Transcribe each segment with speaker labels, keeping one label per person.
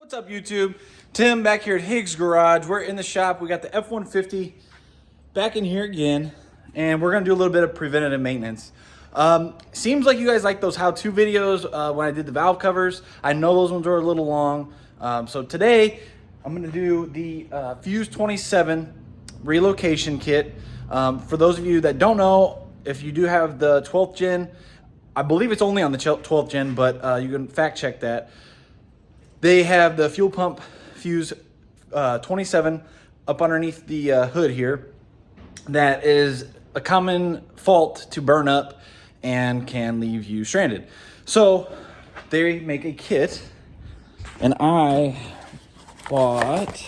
Speaker 1: What's up, YouTube? Tim back here at Higgs Garage. We're in the shop. We got the F-150 back in here again, and we're gonna do a little bit of preventative maintenance. Seems like you guys like those how-to videos when I did the valve covers. I know those ones are a little long. So today, I'm gonna do the Fuse 27 relocation kit. For those of you that don't know, if you do have the 12th gen, I believe it's only on the 12th gen, but you can fact check that. They have the fuel pump Fuse 27 up underneath the hood here. That is a common fault to burn up and can leave you stranded. So they make a kit, and I bought,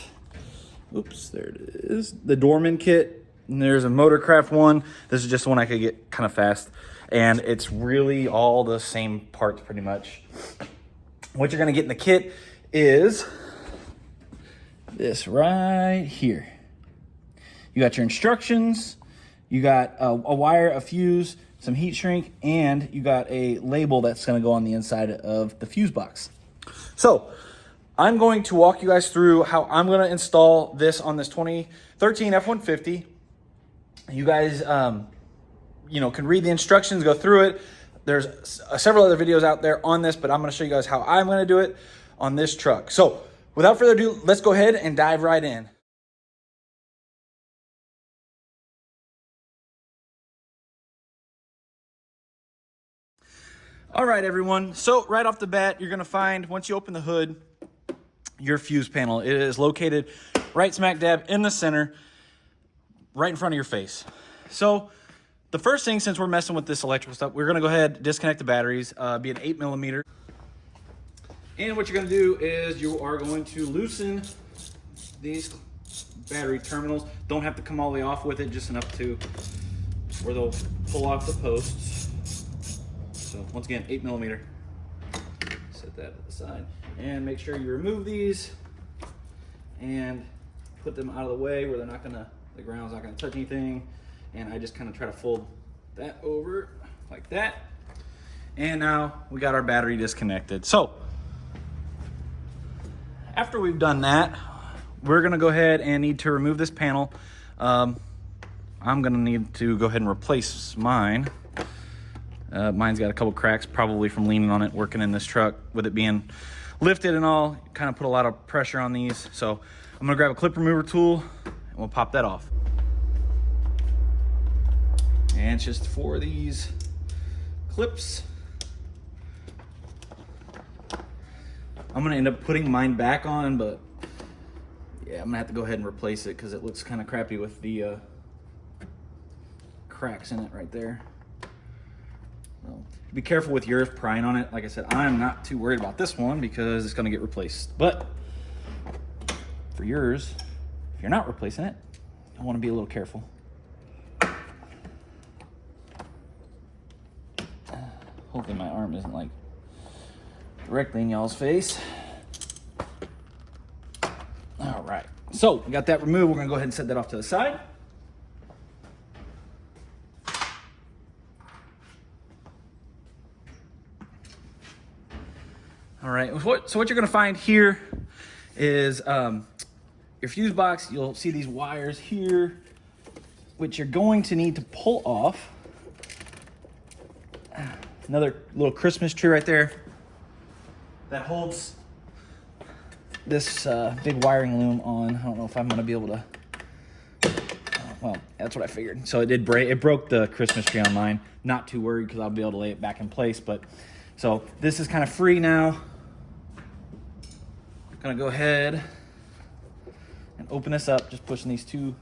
Speaker 1: oops, there it is, the Dorman kit. And there's a Motorcraft one. This is just one I could get kind of fast, and it's really all the same parts pretty much. What you're gonna get in the kit is this right here. You got your instructions, you got a wire, a fuse, some heat shrink, and you got a label that's gonna go on the inside of the fuse box. So I'm going to walk you guys through how I'm gonna install this on this 2013 F-150. You guys, can read the instructions, go through it. There's several other videos out there on this, but I'm going to show you guys how I'm going to do it on this truck. So without further ado, let's go ahead and dive right in. All right, everyone. So right off the bat, you're going to find, once you open the hood, your fuse panel. It is located right smack dab in the center, right in front of your face. So the first thing, since we're messing with this electrical stuff, we're gonna go ahead and disconnect the batteries, be an 8mm. And what you're gonna do is you are going to loosen these battery terminals. Don't have to come all the way off with it, just enough to where they'll pull off the posts. So once again, 8mm. Set that to the side. And make sure you remove these and put them out of the way where they're not gonna, the ground's not gonna touch anything. And I just kind of try to fold that over like that. And now we got our battery disconnected. So after we've done that, we're gonna go ahead and need to remove this panel. I'm gonna need to go ahead and replace mine. Mine's got a couple cracks, probably from leaning on it, working in this truck. With it being lifted and all, kind of put a lot of pressure on these. So I'm gonna grab a clip remover tool and we'll pop that off. And it's just for these clips. I'm gonna end up putting mine back on, but yeah, I'm gonna have to go ahead and replace it because it looks kind of crappy with the cracks in it right there. So be careful with yours prying on it. Like I said, I'm not too worried about this one because it's gonna get replaced. But for yours, if you're not replacing it, I wanna be a little careful. Hopefully my arm isn't like directly in y'all's face. All right, so we got that removed. We're gonna go ahead and set that off to the side. All right, so what you're gonna find here is your fuse box. You'll see these wires here, which you're going to need to pull off. Another little Christmas tree right there that holds this big wiring loom on. I don't know if I'm gonna be able to, well, that's what I figured. So it did break, it broke the Christmas tree on mine. Not too worried because I'll be able to lay it back in place, but so this is kind of free now. I'm gonna go ahead and open this up, just pushing these two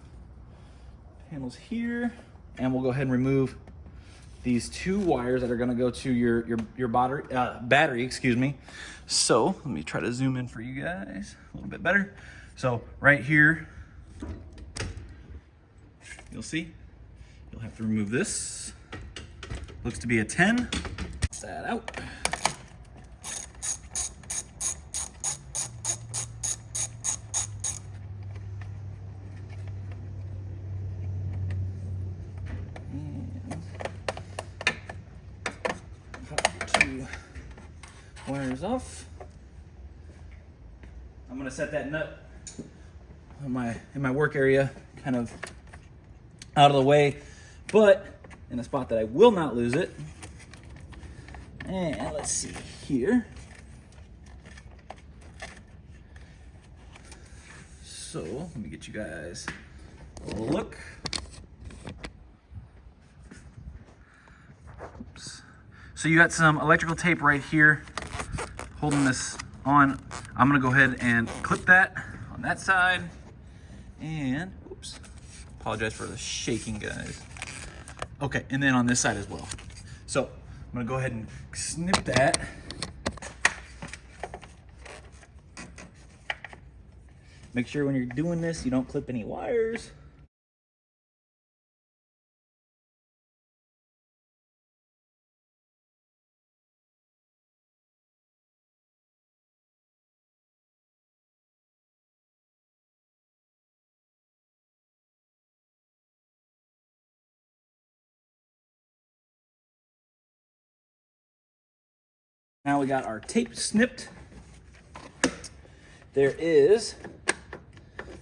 Speaker 1: panels here, and we'll go ahead and remove these two wires that are going to go to your battery, excuse me. So let me try to zoom in for you guys a little bit better. So right here, you'll see, you'll have to remove this. Looks to be a 10. Pop that out. Wires off. I'm gonna set that nut in my work area, kind of out of the way, but in a spot that I will not lose it. And let's see here. So let me get you guys a look. Oops. So you got some electrical tape right here holding this on. I'm gonna go ahead and clip that on that side. And, oops, apologize for the shaking, guys. Okay, and then on this side as well. So I'm gonna go ahead and snip that. Make sure when you're doing this, you don't clip any wires. Now we got our tape snipped. There is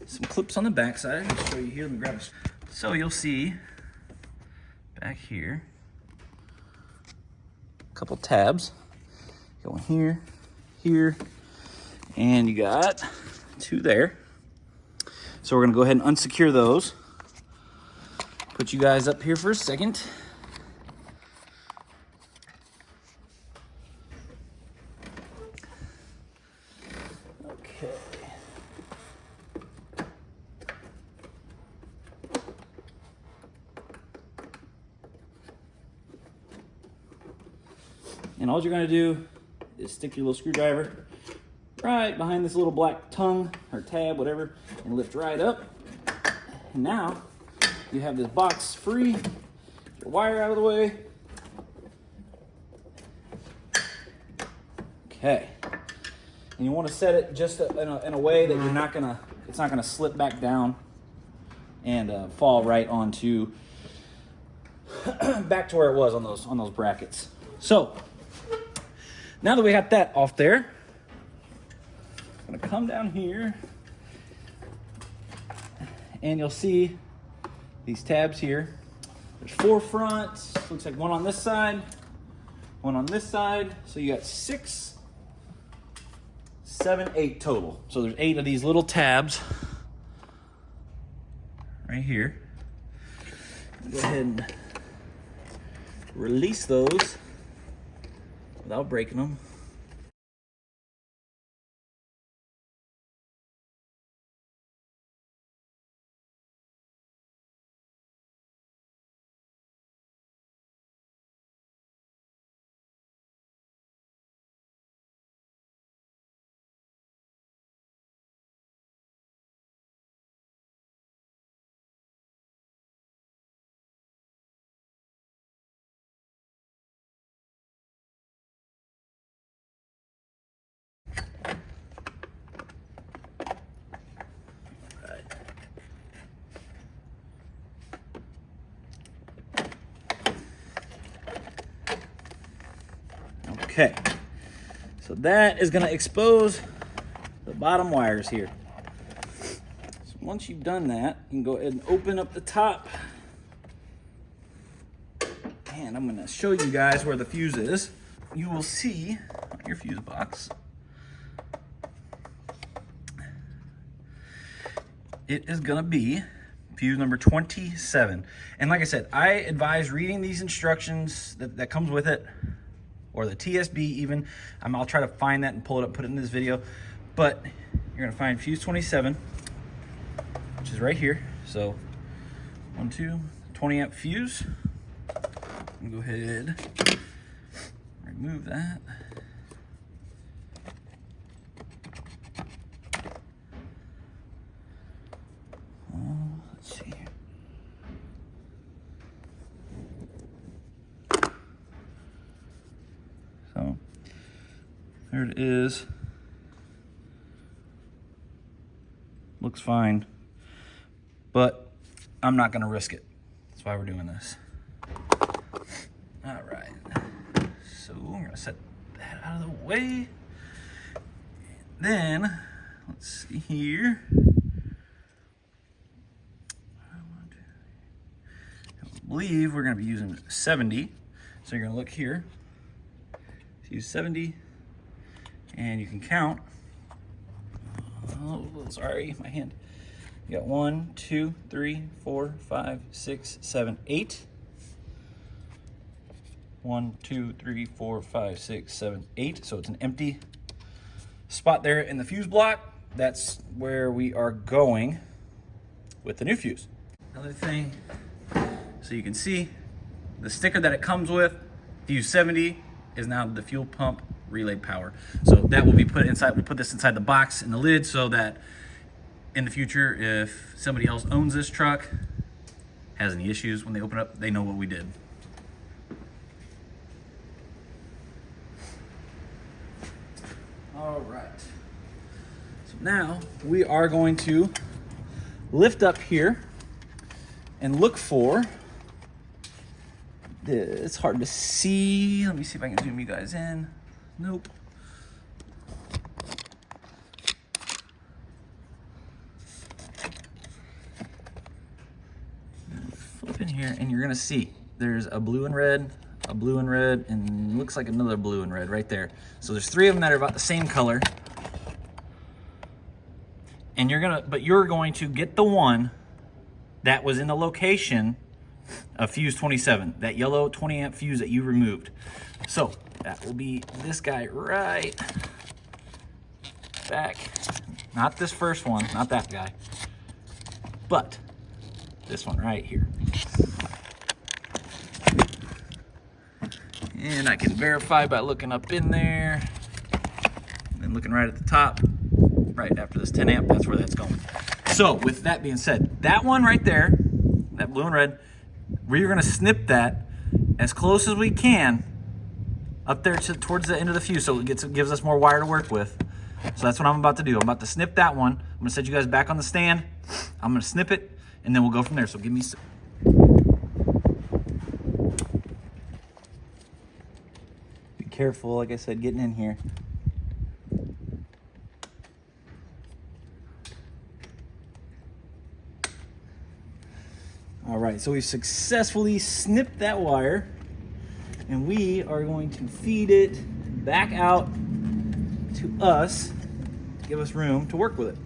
Speaker 1: some clips on the back side. I'll show you here. Let me grab it. So you'll see back here a couple tabs going here, here, and you got two there. So we're gonna go ahead and unsecure those. Put you guys up here for a second. Okay. And all you're gonna do is stick your little screwdriver right behind this little black tongue or tab, whatever, and lift right up. And now you have this box free, get your wire out of the way. Okay. And you want to set it just in a way that you're not gonna, it's not gonna slip back down and fall right onto back to where it was on those brackets. So now that we got that off there, I'm gonna come down here and you'll see these tabs here. There's 4 fronts, looks like one on this side, one on this side. So you got 6, 7, 8 total. So there's 8 of these little tabs right here. Go ahead and release those without breaking them. Okay, so that is gonna expose the bottom wires here. So once you've done that, you can go ahead and open up the top. And I'm gonna show you guys where the fuse is. You will see on your fuse box, it is gonna be fuse number 27. And like I said, I advise reading these instructions that comes with it, or the TSB even. I'll try to find that and pull it up, put it in this video. But you're gonna find fuse 27, which is right here. So 1, 2, 20 amp fuse. I'm gonna go ahead, remove that. Let's see here. So there it is. Looks fine, but I'm not gonna risk it. That's why we're doing this. All right, so we're gonna set that out of the way. Then let's see here. I believe we're going to be using 70. So you're going to look here. Use 70, and you can count. Oh, sorry, my hand. You got 1, 2, 3, 4, 5, 6, 7, 8. 1, 2, 3, 4, 5, 6, 7, 8. So it's an empty spot there in the fuse block. That's where we are going with the new fuse. Another thing, so you can see the sticker that it comes with, fuse 70, is now the fuel pump relay power. So that will be put inside, we'll put this inside the box in the lid so that in the future, if somebody else owns this truck, has any issues, when they open up, they know what we did. All right. So now we are going to lift up here and look for, it's hard to see. Let me see if I can zoom you guys in. Nope. Flip in here and you're gonna see there's a blue and red, and looks like another blue and red right there. So there's 3 of them that are about the same color. And you're going to get the one that was in the location of fuse 27, that yellow 20 amp fuse that you removed. So that will be this guy right back. Not this first one, not that guy, but this one right here. And I can verify by looking up in there and then looking right at the top, right after this 10 amp, that's where that's going. So with that being said, that one right there, that blue and red, we're gonna snip that as close as we can up there towards the end of the fuse so it gives us more wire to work with. So that's what I'm about to do. I'm about to snip that one. I'm gonna set you guys back on the stand. I'm gonna snip it and then we'll go from there. So give me some. Be careful, like I said, getting in here. All right, so we've successfully snipped that wire and we are going to feed it back out to us to give us room to work with it.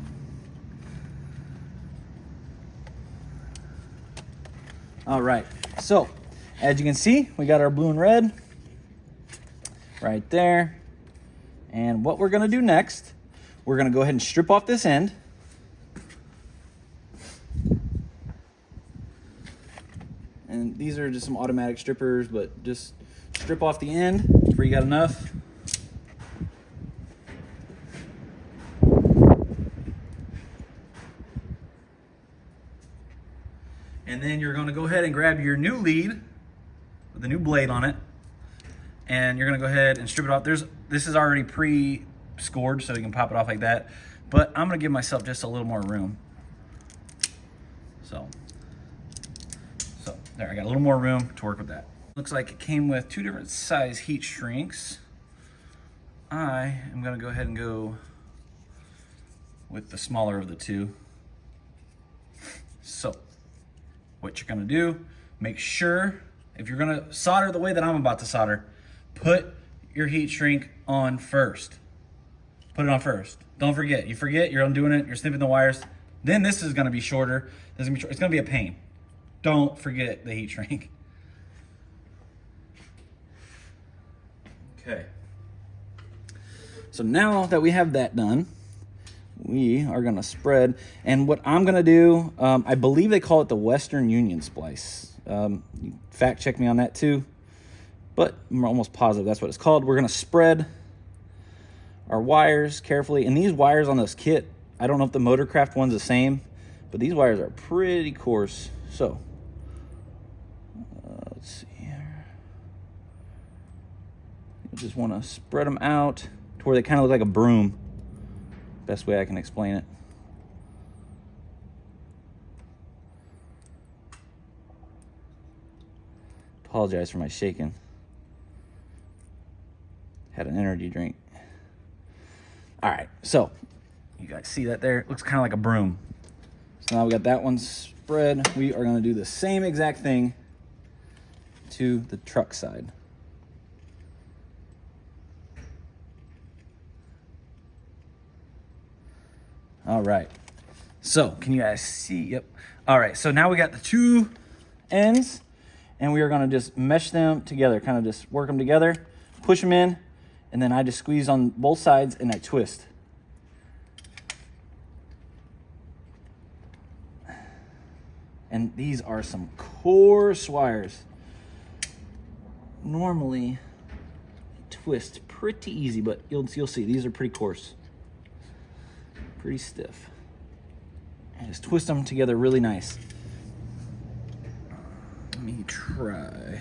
Speaker 1: All right, so as you can see, we got our blue and red right there. And what we're gonna do next, we're gonna go ahead and strip off this end. And these are just some automatic strippers, but just strip off the end where you got enough. And then you're gonna go ahead and grab your new lead with the new blade on it. And you're gonna go ahead and strip it off. This is already pre-scored, so you can pop it off like that. But I'm gonna give myself just a little more room. So there, I got a little more room to work with that. Looks like it came with 2 different size heat shrinks. I am gonna go ahead and go with the smaller of the 2. So what you're gonna do, make sure, if you're gonna solder the way that I'm about to solder, put your heat shrink on first. Put it on first. Don't forget. You forget, you're undoing it, you're snipping the wires. Then this is gonna be shorter. It's gonna be a pain. Don't forget the heat shrink. Okay. So now that we have that done, we are gonna spread. And what I'm gonna do, I believe they call it the Western Union splice. You fact check me on that too, but I'm almost positive that's what it's called. We're gonna spread our wires carefully. And these wires on this kit, I don't know if the Motorcraft one's the same, but these wires are pretty coarse. So let's see here. You just want to spread them out to where they kind of look like a broom. Best way I can explain it. Apologize for my shaking. Had an energy drink. All right, so You guys see that there? It looks kind of like a broom. So now we got that one spread. We are gonna do the same exact thing to the truck side. All right, so can you guys see? Yep. All right, so now we got the two ends, and we are gonna just mesh them together, kind of just work them together, push them in, and then I just squeeze on both sides and I twist. And these are some coarse wires. Normally, twist pretty easy, but you'll see these are pretty coarse, pretty stiff. And just twist them together really nice. Let me try.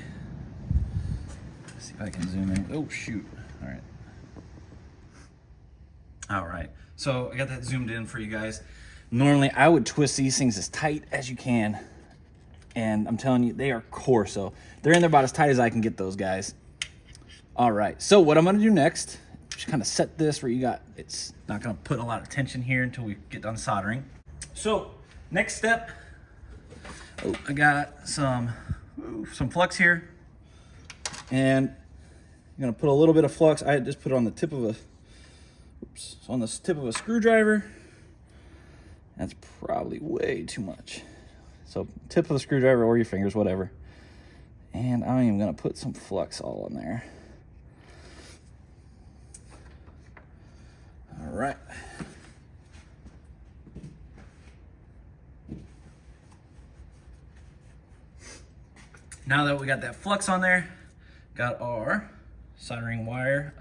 Speaker 1: Let's see if I can zoom in. Oh shoot! All right. All right. So I got that zoomed in for you guys. Normally, I would twist these things as tight as you can. And I'm telling you, they are coarse. So they're in there about as tight as I can get those guys. All right. So what I'm going to do next, just kind of set this where you got, it's not going to put a lot of tension here until we get done soldering. So next step, I got some flux here. And I'm going to put a little bit of flux. I just put it on the tip of a, tip of a screwdriver. That's probably way too much. So tip of the screwdriver or your fingers, whatever. And I am gonna put some flux all in there. All right. Now that we got that flux on there, got our soldering wire.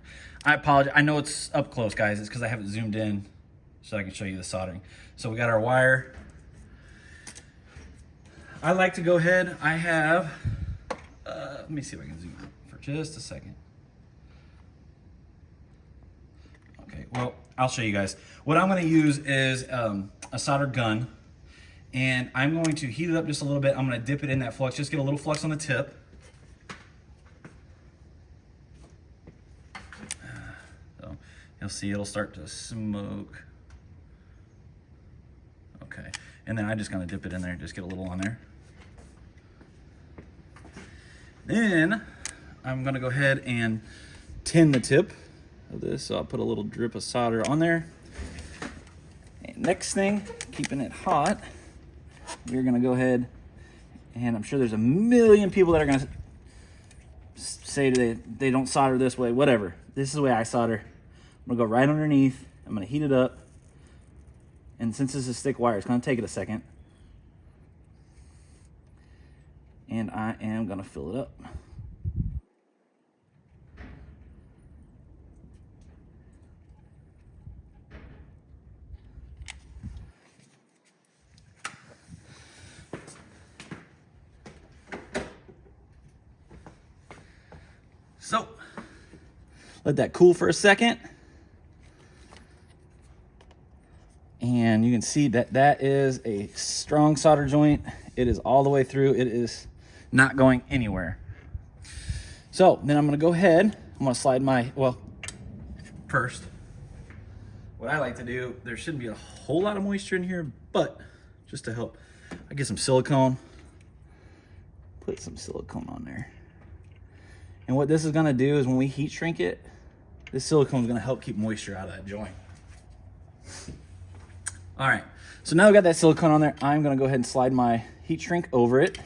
Speaker 1: I apologize, I know it's up close, guys. It's because I have it zoomed in so I can show you the soldering. So we got our wire. I like to go ahead, I have, let me see if I can zoom out for just a second. Okay, well, I'll show you guys. What I'm gonna use is a solder gun, and I'm going to heat it up just a little bit. I'm gonna dip it in that flux, just get a little flux on the tip. So you'll see it'll start to smoke. Okay, and then I just gonna dip it in there, just get a little on there. Then I'm gonna go ahead and tin the tip of this. So I'll put a little drip of solder on there. And next thing, keeping it hot, we're gonna go ahead, and I'm sure there's a million people that are gonna say they don't solder this way, whatever. This is the way I solder. I'm gonna go right underneath, I'm gonna heat it up. And since this is thick wire, it's gonna take it a second. And I am gonna fill it up. So, let that cool for a second. And you can see that that is a strong solder joint. It is all the way through. It is not going anywhere. So then I'm gonna go ahead, I'm gonna slide my, well, first, what I like to do, there shouldn't be a whole lot of moisture in here, but just to help, I get some silicone, put some silicone on there. And what this is gonna do is when we heat shrink it, this silicone is gonna help keep moisture out of that joint. All right, so now we got that silicone on there, I'm gonna go ahead and slide my heat shrink over it.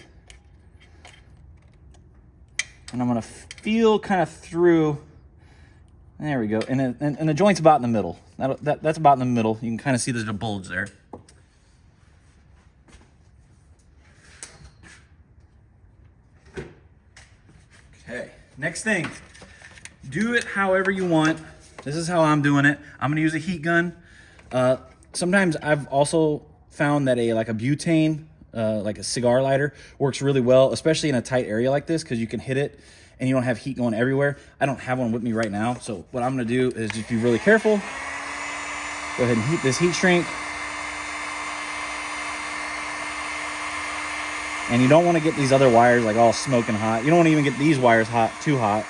Speaker 1: And I'm gonna feel kind of through, there we go. And the joint's about in the middle. That's about in the middle. You can kind of see there's a bulge there. Okay, next thing, do it however you want. This is how I'm doing it. I'm gonna use a heat gun. Sometimes I've also found that like a butane, like a cigar lighter, works really well, especially in a tight area like this, because you can hit it and you don't have heat going everywhere. I don't have one with me right now, so what I'm gonna do is just be really careful. Go ahead and heat this heat shrink. And you don't want to get these other wires like all smoking hot. You don't want to even get these wires too hot.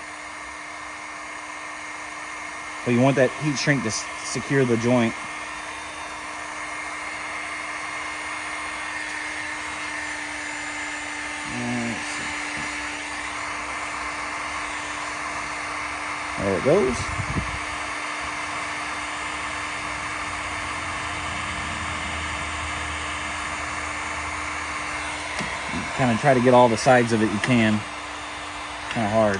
Speaker 1: But you want that heat shrink to secure the joint. There it goes. Kind of try to get all the sides of it you can. Kind of hard.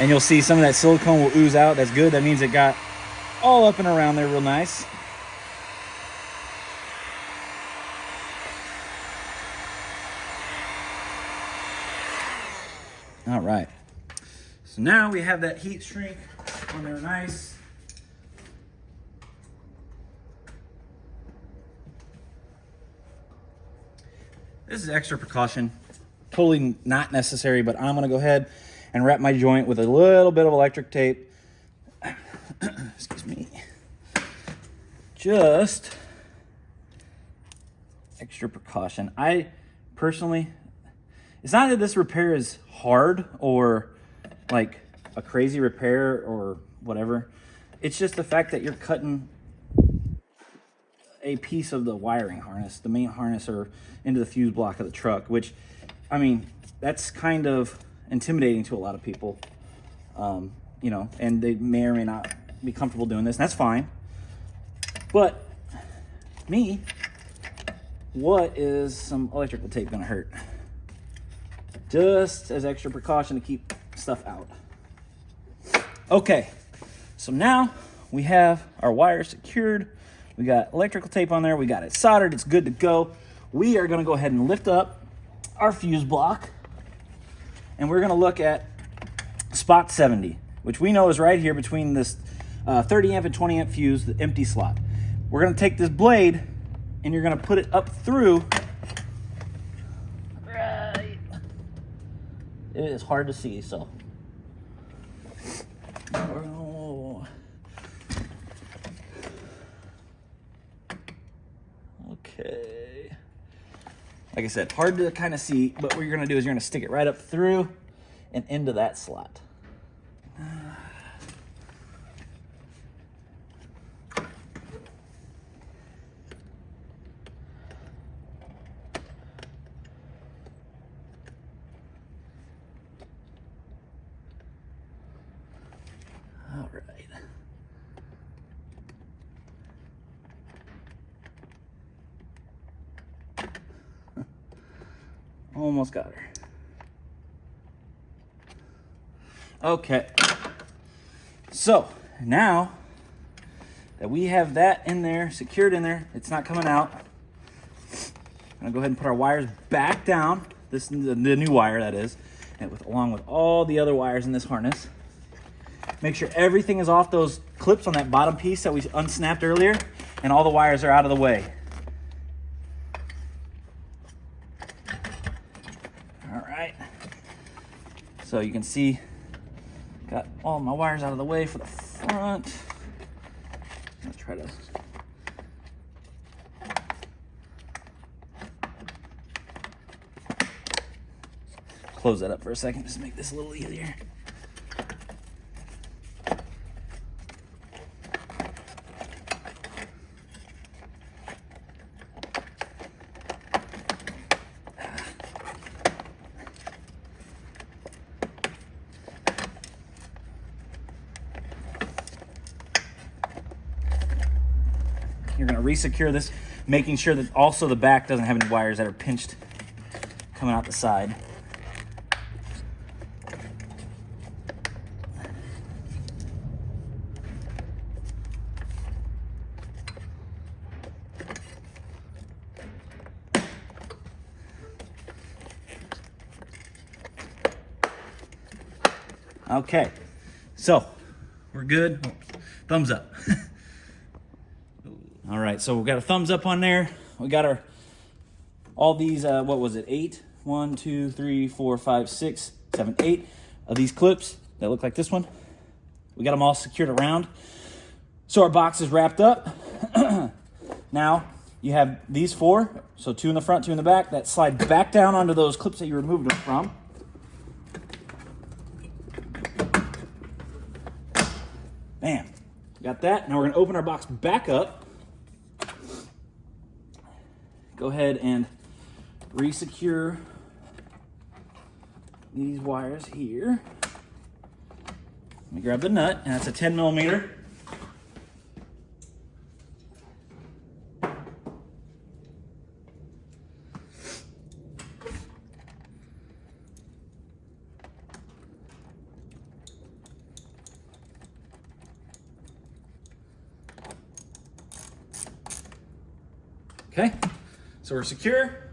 Speaker 1: And you'll see some of that silicone will ooze out. That's good. That means it got all up and around there real nice. All right. So now we have that heat shrink on there nice. This is extra precaution. Totally not necessary, but I'm gonna go ahead and wrap my joint with a little bit of electric tape. Excuse me. Just extra precaution. I personally, it's not that this repair is hard or like a crazy repair or whatever. It's just the fact that you're cutting a piece of the wiring harness, the main harness, or into the fuse block of the truck, which, I mean, that's kind of intimidating to a lot of people, you know, and they may or may not be comfortable doing this, and that's fine. But me, what is some electrical tape gonna hurt? Just as extra precaution to keep stuff out. Okay, so now we have our wire secured. We got electrical tape on there. We got it soldered. It's good to go. We are gonna go ahead and lift up our fuse block, and we're gonna look at spot 70, which we know is right here between this 30 amp and 20 amp fuse, the empty slot. We're gonna take this blade and you're gonna put it up through. Right. It is hard to see, so. Oh. Okay. Like I said, hard to kind of see, but what you're gonna do is you're gonna stick it right up through and into that slot. All right. Almost got her. Okay. So now that we have that in there, secured in there, it's not coming out. I'm gonna go ahead and put our wires back down. This is the new wire, that is, and along with all the other wires in this harness. Make sure everything is off those clips on that bottom piece that we unsnapped earlier, and all the wires are out of the way. All right. So you can see, got all my wires out of the way for the front. Let's try to close that up for a second, just to make this a little easier. You're going to re-secure this, making sure that also the back doesn't have any wires that are pinched coming out the side. Okay, so we're good. Thumbs up. All right, so we've got a thumbs up on there. We got all these, what was it, 8? 1, 2, 3, 4, 5, 6, 7, 8 of these clips that look like this one. We got them all secured around. So our box is wrapped up. Now you have these 4, so 2 in the front, 2 in the back, that slide back down onto those clips that you removed them from. Bam, got that. Now we're gonna open our box back up. go ahead and re-secure these wires here. Let me grab the nut, and that's a 10 millimeter. Okay, so we're secure.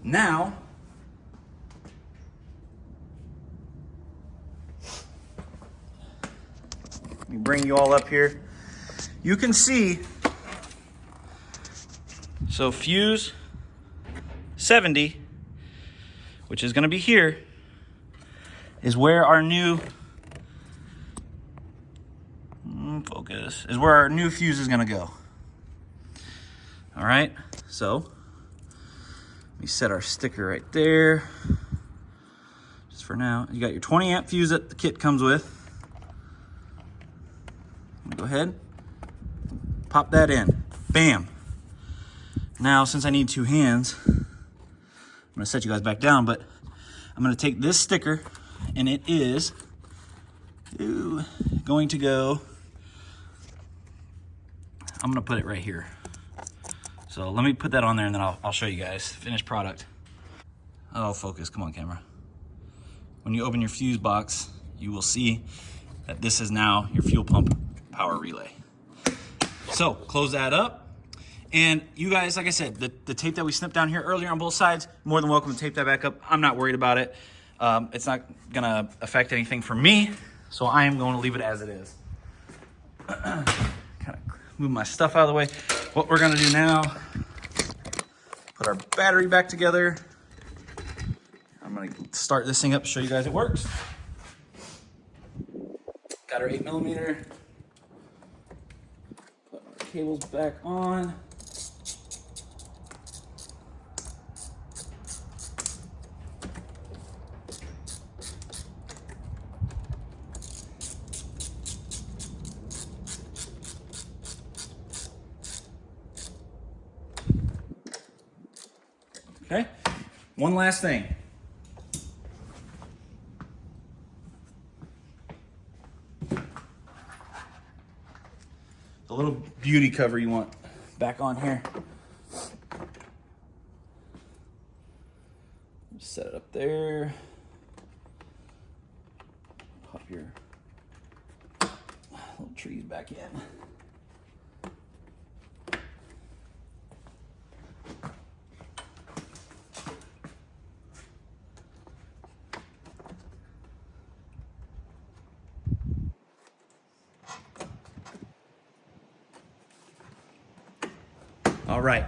Speaker 1: Now, let me bring you all up here. You can see, so fuse 70, which is gonna be here, is where our new focus is where our new fuse is gonna go. All right, so let me set our sticker right there. Just for now, you got your 20 amp fuse that the kit comes with. Go ahead, pop that in, bam. Now, since I need two hands, I'm gonna set you guys back down, but I'm gonna take this sticker, and it is going to go, I'm gonna put it right here. So let me put that on there, and then I'll show you guys finished product. Oh, focus, come on camera. When you open your fuse box, you will see that this is now your fuel pump power relay. So close that up. And you guys, like I said, the tape that we snipped down here earlier on both sides, more than welcome to tape that back up. I'm not worried about it. It's not gonna affect anything for me, so I am going to leave it as it is. Kind of move my stuff out of the way. What we're gonna do now, put our battery back together. I'm gonna start this thing up, show you guys it works. Got our 8 millimeter. Put our cables back on. Okay, one last thing. The little beauty cover you want back on here. Just set it up there. Pop your little trees back in. All right,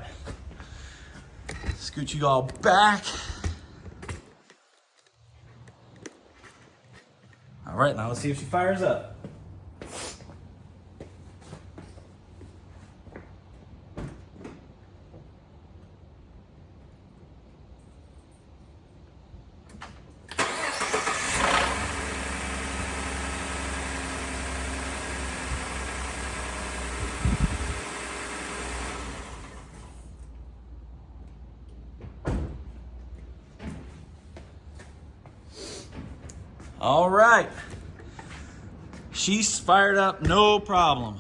Speaker 1: scoot you all back. All right, now let's see if she fires up. All right, she's fired up, no problem.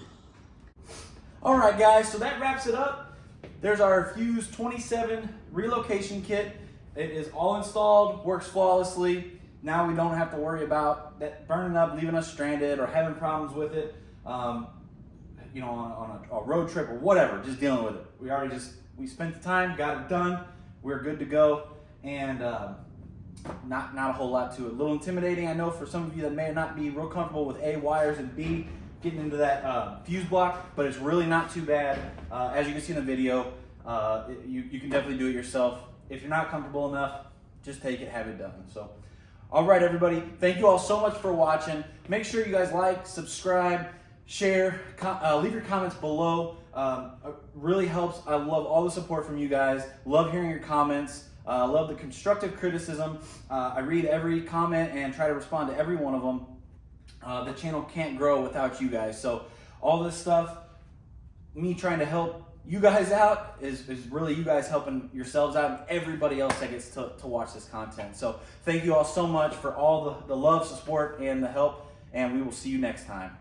Speaker 1: All right, guys, so that wraps it up. There's our Fuse 27 relocation kit. It is all installed, works flawlessly. Now we don't have to worry about that burning up, leaving us stranded, or having problems with it, you know, on a road trip or whatever, just dealing with it. We spent the time, got it done, we're good to go, and not a whole lot to it. A little intimidating, I know, for some of you that may not be real comfortable with A, wires, and B, getting into that fuse block, but it's really not too bad. As you can see in the video, you can definitely do it yourself. If you're not comfortable enough, just take it, have it done. So, all right, everybody, thank you all so much for watching. Make sure you guys like, subscribe, share, leave your comments below. It really helps. I love all the support from you guys. Love hearing your comments. Love the constructive criticism. I read every comment and try to respond to every one of them. The channel can't grow without you guys. So all this stuff, me trying to help you guys out is really you guys helping yourselves out and everybody else that gets to watch this content. So thank you all so much for all the love, support, and the help, and we will see you next time.